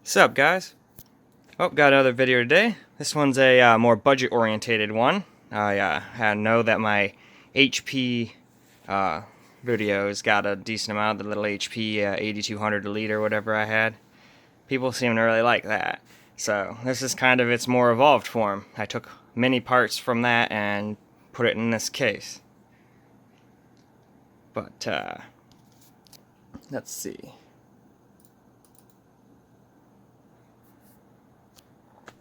What's up, guys? Oh, got another video today. This one's a more budget-orientated one. I know that my HP videos got a decent amount, the little HP 8200 Elite or whatever I had. People seem to really like that. So this is kind of its more evolved form. I took many parts from that and put it in this case. But, let's see.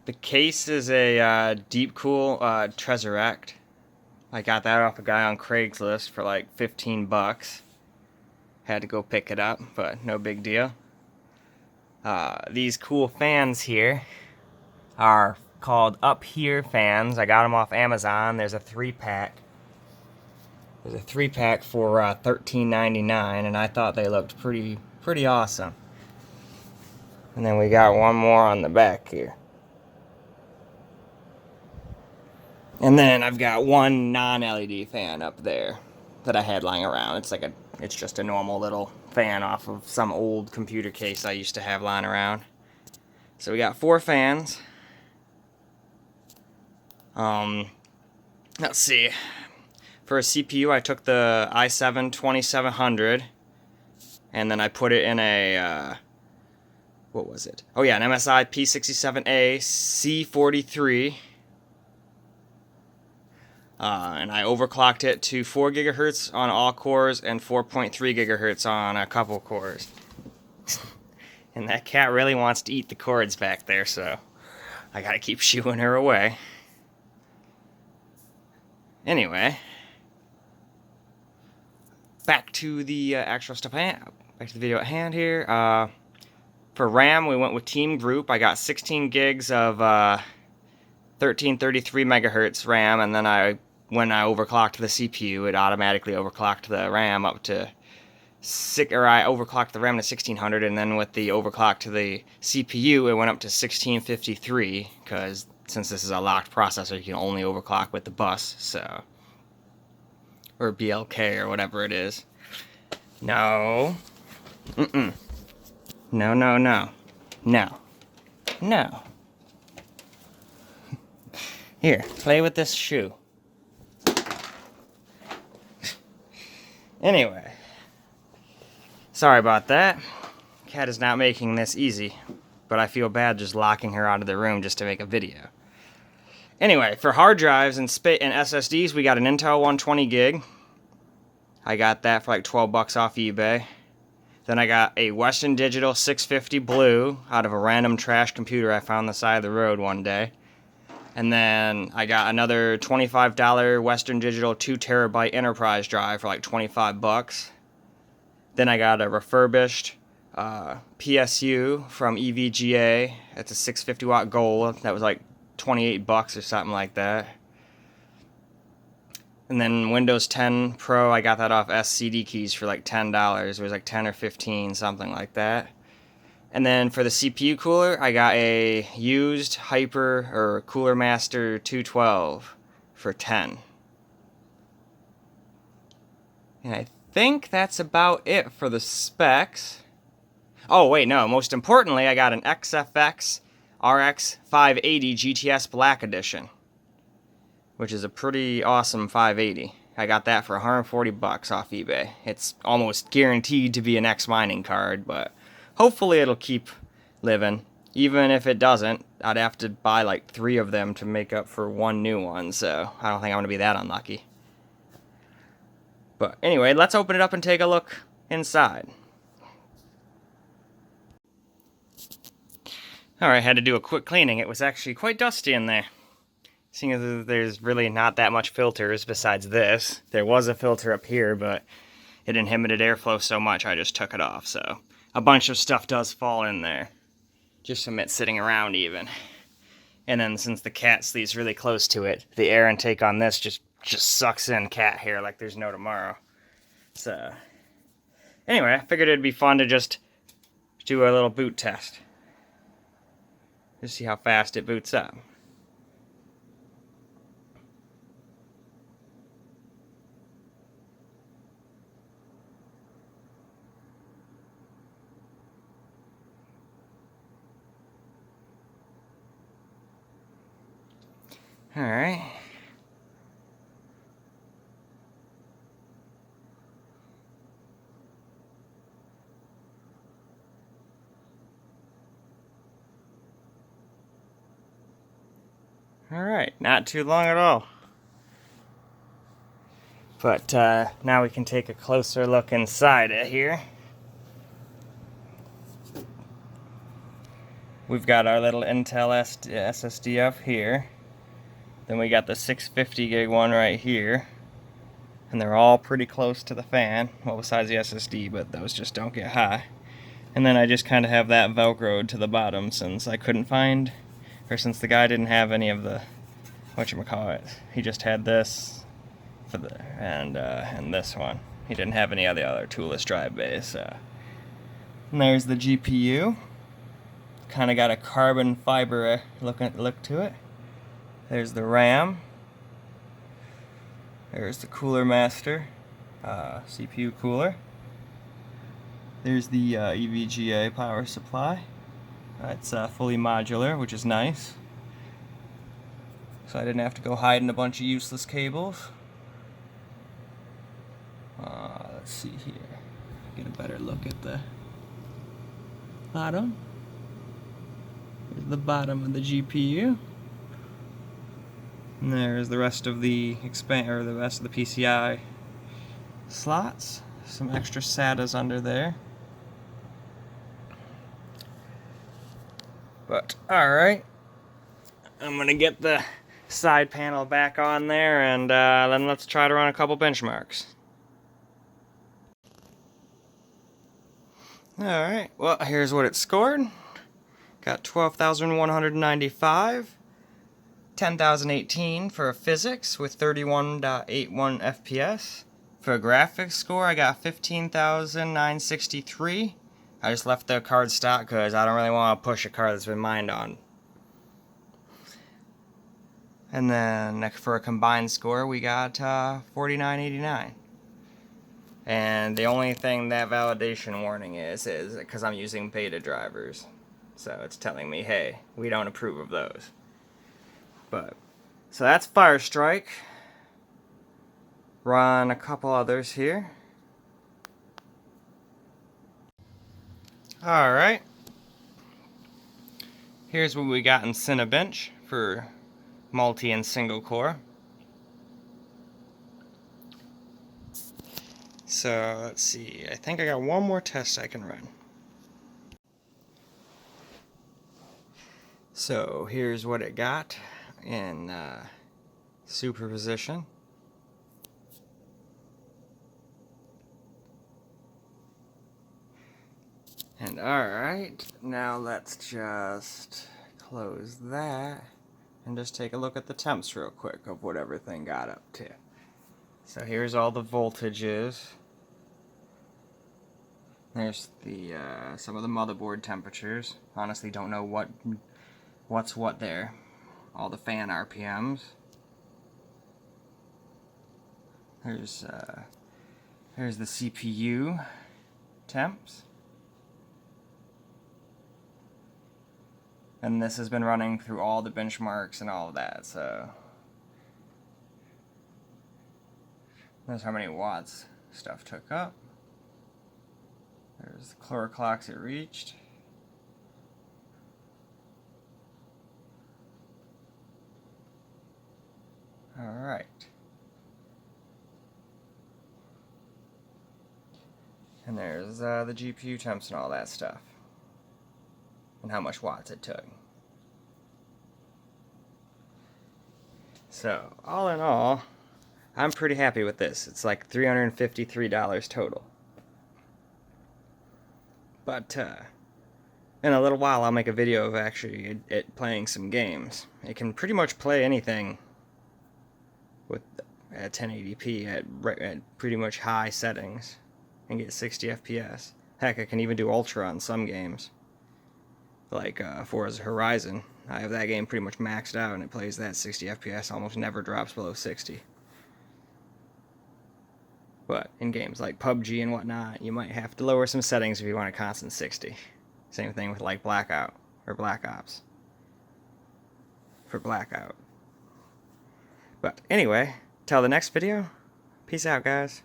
The case is a Deepcool Tesseract. I got that off a guy on Craigslist for like 15 bucks. Had to go pick it up, but no big deal. These cool fans here are called uphere fans. I got them off Amazon. There's a 3-pack. There's a 3-pack for $13.99, and I thought they looked pretty awesome. And then we got one more on the back here. And then I've got one non-LED fan up there that I had lying around. It's just a normal little fan off of some old computer case I used to have lying around. So we got 4 fans. Let's see. For a CPU, I took the i7-2700, and then I put it in a what was it? Oh yeah, an MSI P67A-C43. And I overclocked it to 4 GHz on all cores and 4.3 GHz on a couple cores. And that cat really wants to eat the cords back there, so I gotta keep shooing her away. Anyway, back to the actual stuff. Back to the video at hand here. For RAM, we went with Team Group. I got 16 gigs of 1333 megahertz RAM, and then when I overclocked the CPU, it automatically overclocked the RAM up to I overclocked the RAM to 1600, and then with the overclock to the CPU, it went up to 1653, because since this is a locked processor, you can only overclock with the bus, so, or BLK or whatever it is. No. No, no, no. No. No. Here, play with this shoe. Anyway. Sorry about that. Cat is not making this easy, but I feel bad just locking her out of the room just to make a video. Anyway, for hard drives and SSDs, we got an Intel 120 gig. I got that for like 12 bucks off eBay. Then I got a Western Digital 650 Blue out of a random trash computer I found on the side of the road one day. And then I got another $25 Western Digital 2TB enterprise drive for like 25 bucks. Then I got a refurbished PSU from EVGA. It's a 650 watt gold. That was like 28 bucks or something like that. And then Windows 10 Pro, I got that off SCD Keys for like $10. It was like 10 or 15, something like that. And then for the CPU cooler, I got a used Cooler Master 212 for 10. And I think that's about it for the specs. Oh wait, no, most importantly, I got an XFX RX 580 GTS Black Edition, which is a pretty awesome 580. I got that for 140 bucks off eBay. It's almost guaranteed to be an X mining card, but hopefully it'll keep living. Even if it doesn't, I'd have to buy like 3 of them to make up for one new one, so I don't think I'm going to be that unlucky. But anyway, let's open it up and take a look inside. Alright, had to do a quick cleaning. It was actually quite dusty in there. Seeing as there's really not that much filters besides this. There was a filter up here, but it inhibited airflow so much I just took it off, so a bunch of stuff does fall in there, just from it sitting around even. And then since the cat sleeps really close to it, the air intake on this just sucks in cat hair like there's no tomorrow. So anyway, I figured it'd be fun to just do a little boot test. Just see how fast it boots up. Alright. Alright, not too long at all. But now we can take a closer look inside it here. We've got our little Intel SSD up here. Then we got the 650 gig one right here. And they're all pretty close to the fan. Well, besides the SSD, but those just don't get high. And then I just kind of have that Velcroed to the bottom since I couldn't find, or since the guy didn't have any of the, whatchamacallit, he just had this for the, and this one. He didn't have any of the other toolless drive bays. And there's the GPU. Kind of got a carbon fiber look to it. There's the RAM. There's the cooler master, CPU cooler. There's the EVGA power supply. It's fully modular, which is nice. So I didn't have to go hiding a bunch of useless cables. Let's see here. Get a better look at the bottom. Here's the bottom of the GPU. And there's the rest of the the rest of the PCI slots. Some extra SATAs under there. But alright, I'm gonna get the side panel back on there, and then let's try to run a couple benchmarks. Alright, well, here's what it scored. Got 12,195, 10,018 for a physics with 31.81 FPS. For a graphics score, I got 15,963. I just left the card stock because I don't really want to push a card that's been mined on. And then for a combined score, we got 4989. And the only thing that validation warning is because I'm using beta drivers. So it's telling me, hey, we don't approve of those. But, so that's Firestrike. Run a couple others here. Alright. Here's what we got in Cinebench for multi and single core. So let's see, I think I got one more test I can run. So here's what it got in superposition. And alright, now let's just close that and just take a look at the temps real quick of what everything got up to. So here's all the voltages. There's the some of the motherboard temperatures. Honestly, don't know what's what there. All the fan RPMs. Here's the CPU temps. And this has been running through all the benchmarks and all of that, so there's how many watts stuff took up. There's the clocks it reached. Alright. And there's the GPU temps and all that stuff. And how much watts it took. So, all in all, I'm pretty happy with this. It's like $353 total. But, in a little while I'll make a video of actually it playing some games. It can pretty much play anything with at 1080p at pretty much high settings and get 60 FPS. Heck, I can even do Ultra on some games. Like Forza Horizon. I have that game pretty much maxed out and it plays that 60 FPS, almost never drops below 60. But in games like PUBG and whatnot, you might have to lower some settings if you want a constant 60. Same thing with like Blackout or Black Ops. For Blackout. But anyway, till the next video, peace out, guys.